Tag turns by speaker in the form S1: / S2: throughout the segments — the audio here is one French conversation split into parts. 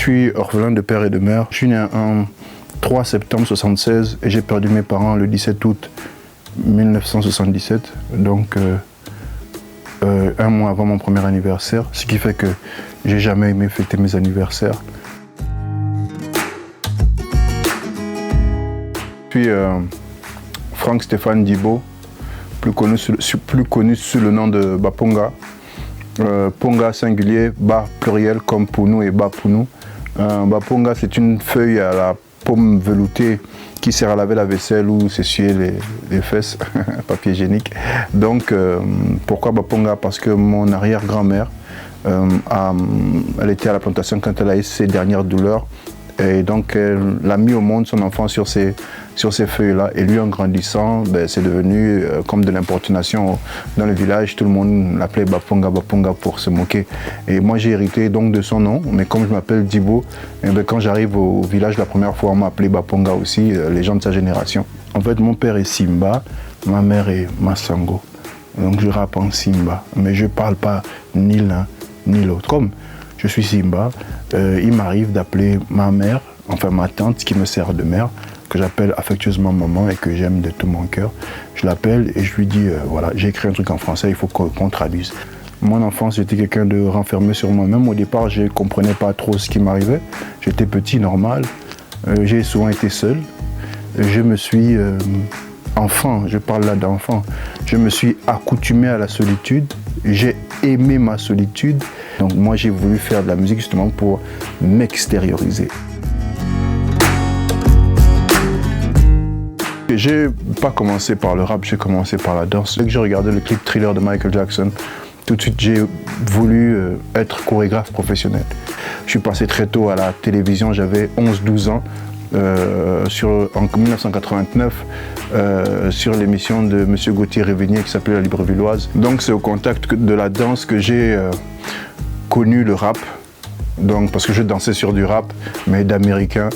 S1: suis orphelin de père et de mère. Je suis né un 3 septembre 1976 et j'ai perdu mes parents le 17 août 1977. Donc un mois avant mon premier anniversaire, ce qui fait que j'ai jamais aimé fêter mes anniversaires. Je suis Franck Stéphane Dibo, plus connu sous le nom de Baponga. Ponga singulier, Ba pluriel comme pour nous et Ba pour nous. Baponga, c'est une feuille à la pomme veloutée qui sert à laver la vaisselle ou s'essuyer les fesses, papier hygiénique. Donc pourquoi Baponga? Parce que mon arrière-grand-mère, elle était à la plantation quand elle a eu ses dernières douleurs. Et donc elle a mis au monde son enfant sur ces feuilles-là. Et lui, en grandissant, c'est devenu comme de l'importunation dans le village. Tout le monde l'appelait Baponga, Baponga pour se moquer. Et moi, j'ai hérité donc de son nom. Mais comme je m'appelle Dibo, quand j'arrive au village la première fois, on m'a appelé Baponga aussi, les gens de sa génération. En fait, mon père est Simba, ma mère est Masango. Donc je rappe en Simba. Mais je ne parle pas ni l'un ni l'autre. Comme je suis Simba, il m'arrive d'appeler ma mère, enfin ma tante qui me sert de mère, que j'appelle affectueusement maman et que j'aime de tout mon cœur. Je l'appelle et je lui dis, voilà, j'ai écrit un truc en français, il faut qu'on traduise. Mon enfance, j'étais quelqu'un de renfermé sur moi-même. Au départ, je ne comprenais pas trop ce qui m'arrivait. J'étais petit, normal. J'ai souvent été seul. Je me suis, enfant, je parle là d'enfant, je me suis accoutumé à la solitude. J'ai aimé ma solitude. Donc moi, j'ai voulu faire de la musique justement pour m'extérioriser. J'ai pas commencé par le rap, j'ai commencé par la danse. Dès que j'ai regardé le clip Thriller de Michael Jackson, tout de suite j'ai voulu être chorégraphe professionnel. Je suis passé très tôt à la télévision, j'avais 11-12 ans. En 1989, sur l'émission de M. Gauthier Révigné qui s'appelait La Librevilloise. Donc c'est au contact de la danse que j'ai connu le rap, donc, parce que je dansais sur du rap, mais d'américain.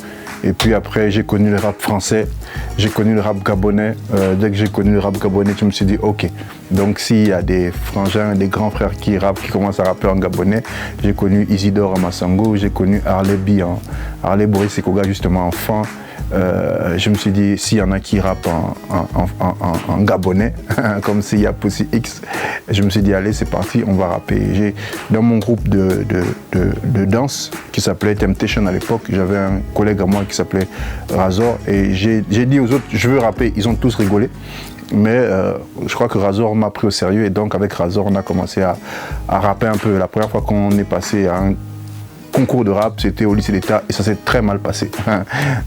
S1: Et puis après, j'ai connu le rap français, j'ai connu le rap gabonais. Dès que j'ai connu le rap gabonais, je me suis dit, ok. Donc s'il y a des frangins, des grands frères qui rappent, qui commencent à rapper en gabonais, j'ai connu Isidore Amasango, j'ai connu Harley Bian, Harley Boris Ekoga justement enfant. Je me suis dit, s'il y en a qui rappent en gabonais, comme s'il y a Pussy X, je me suis dit, allez, c'est parti, on va rapper. Dans mon groupe de danse, qui s'appelait Temptation à l'époque, j'avais un collègue à moi qui s'appelait Razor, et j'ai dit aux autres, je veux rapper, ils ont tous rigolé. Mais je crois que Razor m'a pris au sérieux, et donc avec Razor, on a commencé à rapper un peu. La première fois qu'on est passé à un concours de rap, c'était au lycée d'État et ça s'est très mal passé.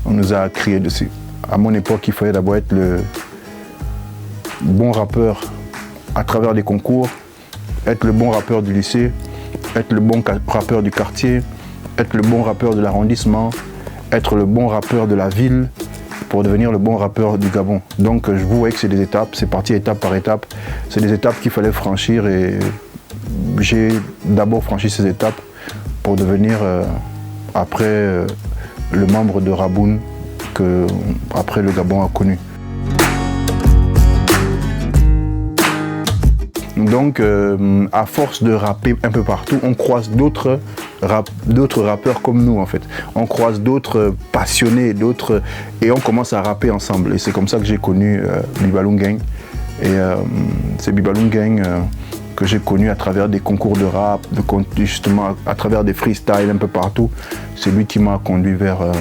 S1: On nous a crié dessus. À mon époque, il fallait d'abord être le bon rappeur à travers des concours, être le bon rappeur du lycée, être le bon rappeur du quartier, être le bon rappeur de l'arrondissement, être le bon rappeur de la ville pour devenir le bon rappeur du Gabon. Donc je vous voyais que c'est des étapes, c'est parti étape par étape. C'est des étapes qu'il fallait franchir et j'ai d'abord franchi ces étapes pour devenir après le membre de Raboun que après le Gabon a connu. Donc à force de rapper un peu partout, on croise d'autres rappeurs comme nous en fait. On croise d'autres passionnés, et on commence à rapper ensemble. Et c'est comme ça que j'ai connu Bibaloum Gang. Et c'est Bibaloum Gang que j'ai connu à travers des concours de rap, justement à travers des freestyles un peu partout. C'est lui qui m'a conduit vers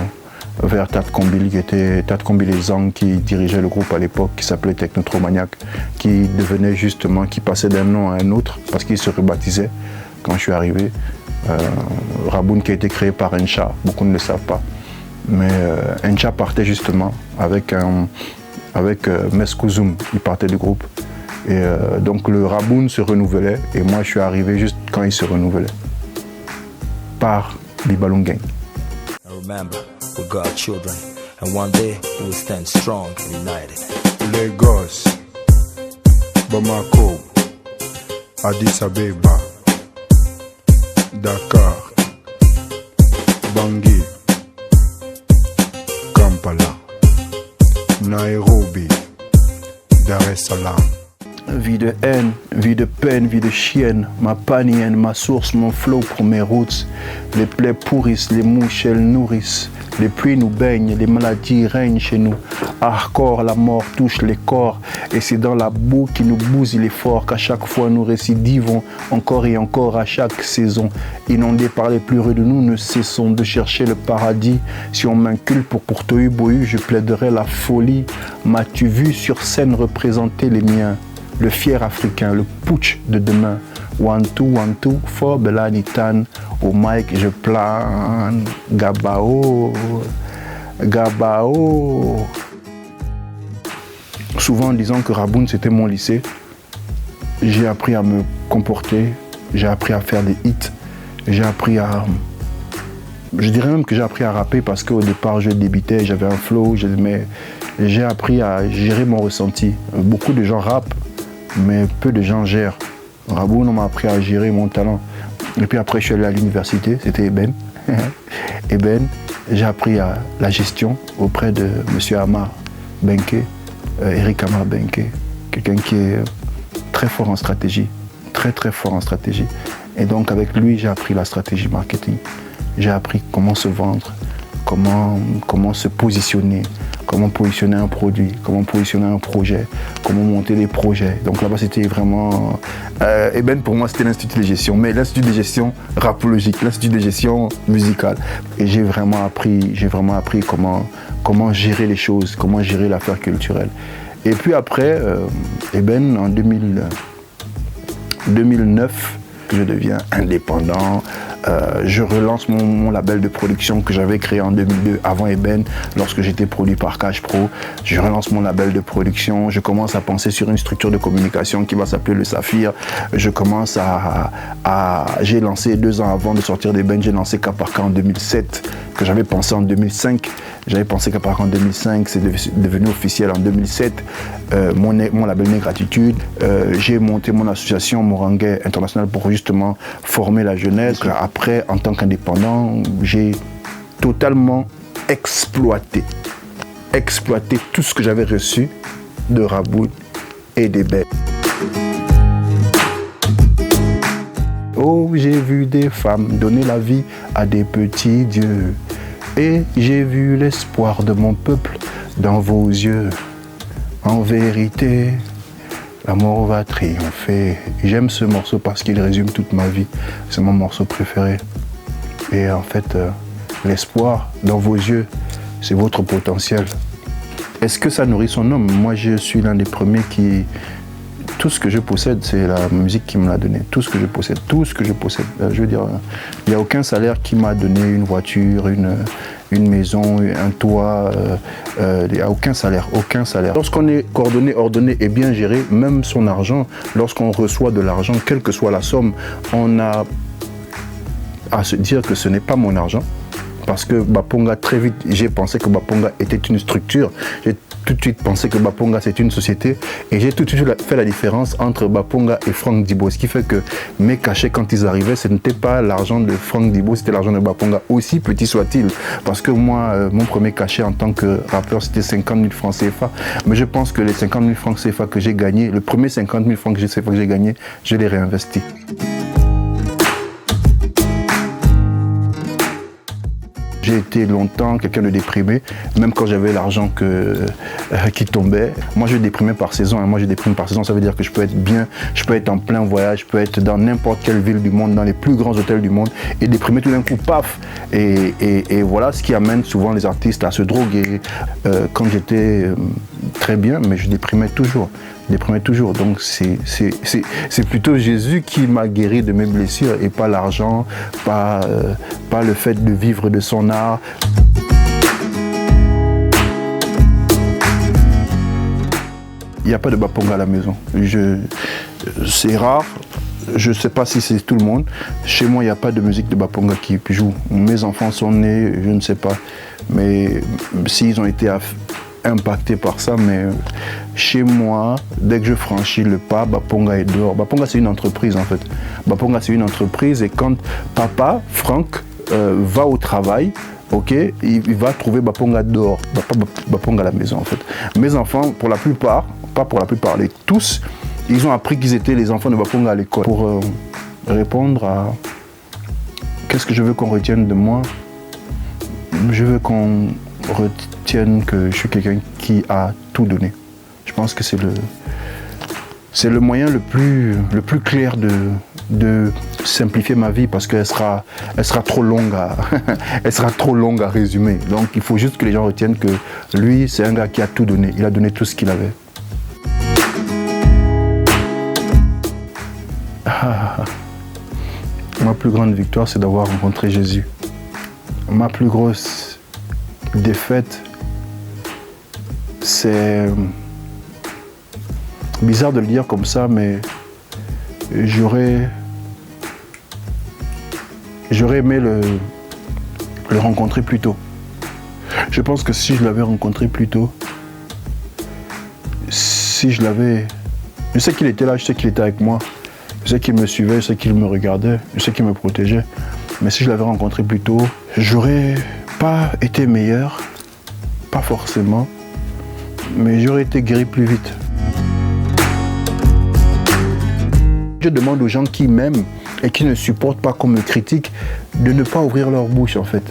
S1: Tat Kombili, qui était Tat Kombili Zang, qui dirigeait le groupe à l'époque, qui s'appelait Technotromaniac, qui devenait justement, qui passait d'un nom à un autre, parce qu'il se rebaptisait quand je suis arrivé. Raboun qui a été créé par Encha, beaucoup ne le savent pas. Mais Encha partait justement avec Meskouzoum, il partait du groupe. Et donc le Raboun se renouvelait et moi je suis arrivé juste quand il se renouvelait. Par Bibaloum Gang.
S2: Remember, we got children and one day we will stand strong and united.
S3: Lagos, Bamako, Addis Abeba, Dakar, Bangui, Kampala, Nairobi, Dar es Salaam.
S1: vie de haine, vie de peine, vie de chienne. Ma panienne, ma source, mon flow pour mes routes. Les plaies pourrissent, les mouches elles nourrissent. Les pluies nous baignent, les maladies règnent chez nous. Hardcore, la mort touche les corps. Et c'est dans la boue qui nous bousille les forts qu'à chaque fois nous récidivons encore et encore à chaque saison. Inondés par les plus heureux de nous, ne cessons de chercher le paradis. Si on m'inculpe pour Tohu Bohu, je plaiderai la folie. M'as-tu vu sur scène représenter les miens? Le fier africain, le putsch de demain. 1, 2, 1, 2, for Belanitan. Au mic, je plane. Gabao, Gabao. Souvent en disant que Raboune c'était mon lycée, j'ai appris à me comporter, j'ai appris à faire des hits, j'ai appris à... Je dirais même que j'ai appris à rapper parce qu'au départ je débutais, j'avais un flow, mais j'ai appris à gérer mon ressenti. Beaucoup de gens rappent, mais peu de gens gèrent. Raboune m'a appris à gérer mon talent. Et puis après je suis allé à l'université, c'était Eben. Eben, j'ai appris à la gestion auprès de M. Amar Benke. Eric Amar Benke, quelqu'un qui est très fort en stratégie, très fort en stratégie. Et donc avec lui, j'ai appris la stratégie marketing. J'ai appris comment se vendre, comment se positionner, comment positionner un produit, comment positionner un projet, comment monter des projets. Donc là-bas, c'était vraiment... et ben pour moi, c'était l'Institut de gestion, mais l'Institut de gestion rapologique, l'Institut de gestion musicale. Et j'ai vraiment appris comment gérer les choses, comment gérer l'affaire culturelle. Et puis après, en 2009, je deviens indépendant. Je relance mon label de production que j'avais créé en 2002 avant Eben, lorsque j'étais produit par Cash Pro. Je relance mon label de production, je commence à penser sur une structure de communication qui va s'appeler le Saphir. Je commence j'ai lancé 2 ans avant de sortir d'Eben, j'ai lancé Cas par Cas en 2007, que j'avais pensé en 2005. J'avais pensé Cas par Cas en 2005, c'est devenu officiel en 2007. Mon label Négratitude. J'ai monté mon association Moranguais International pour justement former la jeunesse. Après, en tant qu'indépendant, j'ai totalement exploité tout ce que j'avais reçu de Raboune et d'Eben. Oh, j'ai vu des femmes donner la vie à des petits dieux. Et j'ai vu l'espoir de mon peuple dans vos yeux. En vérité, la mort va triompher. J'aime ce morceau parce qu'il résume toute ma vie. C'est mon morceau préféré. Et en fait, l'espoir dans vos yeux, c'est votre potentiel. Est-ce que ça nourrit son homme? Moi, je suis l'un des premiers qui... Tout ce que je possède, c'est la musique qui me l'a donné. Tout ce que je possède. Je veux dire, il n'y a aucun salaire qui m'a donné une voiture, une maison, un toit. Il n'y a aucun salaire. Lorsqu'on est coordonné, ordonné et bien géré, même son argent, lorsqu'on reçoit de l'argent, quelle que soit la somme, on a à se dire que ce n'est pas mon argent. Parce que Baponga, très vite, j'ai pensé que Baponga était une structure. J'ai tout de suite pensé que Baponga, c'est une société. Et j'ai tout de suite fait la différence entre Baponga et Franck Dibo. Ce qui fait que mes cachets, quand ils arrivaient, ce n'était pas l'argent de Franck Dibo, c'était l'argent de Baponga, aussi petit soit-il. Parce que moi, mon premier cachet en tant que rappeur, c'était 50 000 francs CFA. Mais je pense que les 50 000 francs CFA que j'ai gagnés, le premier 50 000 francs CFA que j'ai gagné, je les réinvestis. J'ai été longtemps quelqu'un de déprimé, même quand j'avais l'argent qui tombait. Moi, je déprimais par saison. Moi, je déprime par saison, ça veut dire que je peux être bien, je peux être en plein voyage, je peux être dans n'importe quelle ville du monde, dans les plus grands hôtels du monde, et déprimer tout d'un coup, paf. Et voilà ce qui amène souvent les artistes à se droguer. Quand j'étais très bien, mais je déprimais toujours. Donc c'est plutôt Jésus qui m'a guéri de mes blessures et pas l'argent, pas le fait de vivre de son art. Il n'y a pas de Baponga à la maison. C'est rare. Je ne sais pas si c'est tout le monde. Chez moi, il n'y a pas de musique de Baponga qui joue. Mes enfants sont nés, je ne sais pas. Mais s'ils ont été impacté par ça, mais chez moi, dès que je franchis le pas, Baponga est dehors. Baponga, c'est une entreprise en fait. Baponga, c'est une entreprise et quand papa, Franck, va au travail, ok, il va trouver Baponga dehors, pas Baponga à la maison en fait. Mes enfants, pour la plupart, pas pour la plupart, tous, Ils ont appris qu'ils étaient les enfants de Bakonga à l'école. Pour répondre à qu'est-ce que je veux qu'on retienne de moi, je veux qu'on retienne que je suis quelqu'un qui a tout donné. Je pense que c'est le moyen le plus clair de simplifier ma vie parce qu'elle sera trop longue elle sera trop longue à résumer. Donc il faut juste que les gens retiennent que lui, c'est un gars qui a tout donné. Il a donné tout ce qu'il avait. Ma plus grande victoire, c'est d'avoir rencontré Jésus. Ma plus grosse défaite, c'est bizarre de le dire comme ça, mais j'aurais aimé le rencontrer plus tôt. Je pense que si je l'avais rencontré plus tôt, je sais qu'il était là, je sais qu'il était avec moi, je sais qu'il me suivait, je sais qu'il me regardait, je sais qu'il me protégeait. Mais si je l'avais rencontré plus tôt, j'aurais pas été meilleur, pas forcément, mais j'aurais été guéri plus vite. Je demande aux gens qui m'aiment et qui ne supportent pas qu'on me critique de ne pas ouvrir leur bouche en fait.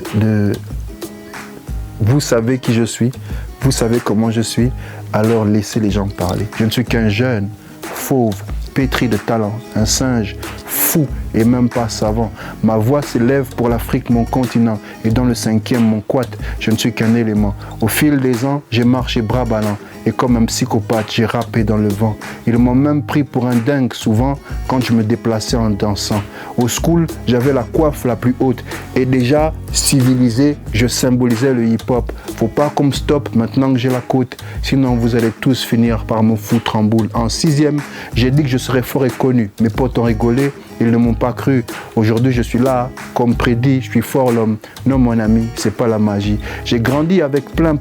S1: Vous savez qui je suis, vous savez comment je suis, alors laissez les gens parler. Je ne suis qu'un jeune, fauve, pétri de talent, un singe, fou et même pas savant. Ma voix s'élève pour l'Afrique, mon continent, et dans le 5e, mon quat, je ne suis qu'un élément. Au fil des ans, j'ai marché bras ballants, et comme un psychopathe, j'ai rappé dans le vent. Ils m'ont même pris pour un dingue souvent quand je me déplaçais en dansant. Au school, j'avais la coiffe la plus haute, et déjà civilisé, je symbolisais le hip-hop. Faut pas qu'on me stoppe maintenant que j'ai la côte, sinon vous allez tous finir par me foutre en boule. En 6e, j'ai dit que je serais fort et connu. Mes potes ont rigolé, ils ne m'ont pas cru. Aujourd'hui, je suis là, comme prédit, je suis fort l'homme. Non, mon ami, c'est pas la magie. J'ai grandi avec plein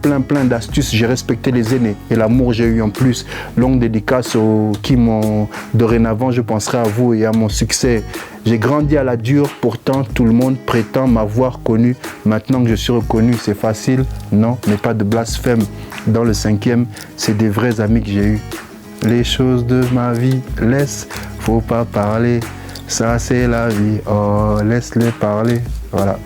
S1: d'astuces. J'ai respecté les aînés et l'amour j'ai eu en plus. Longue dédicace aux qui m'ont... Dorénavant, je penserai à vous et à mon succès. J'ai grandi à la dure, pourtant tout le monde prétend m'avoir connu. Maintenant que je suis reconnu, c'est facile? Non, mais pas de blasphème. Dans le 5e, c'est des vrais amis que j'ai eus. Les choses de ma vie, faut pas parler. Ça c'est la vie, oh laisse-les parler, voilà.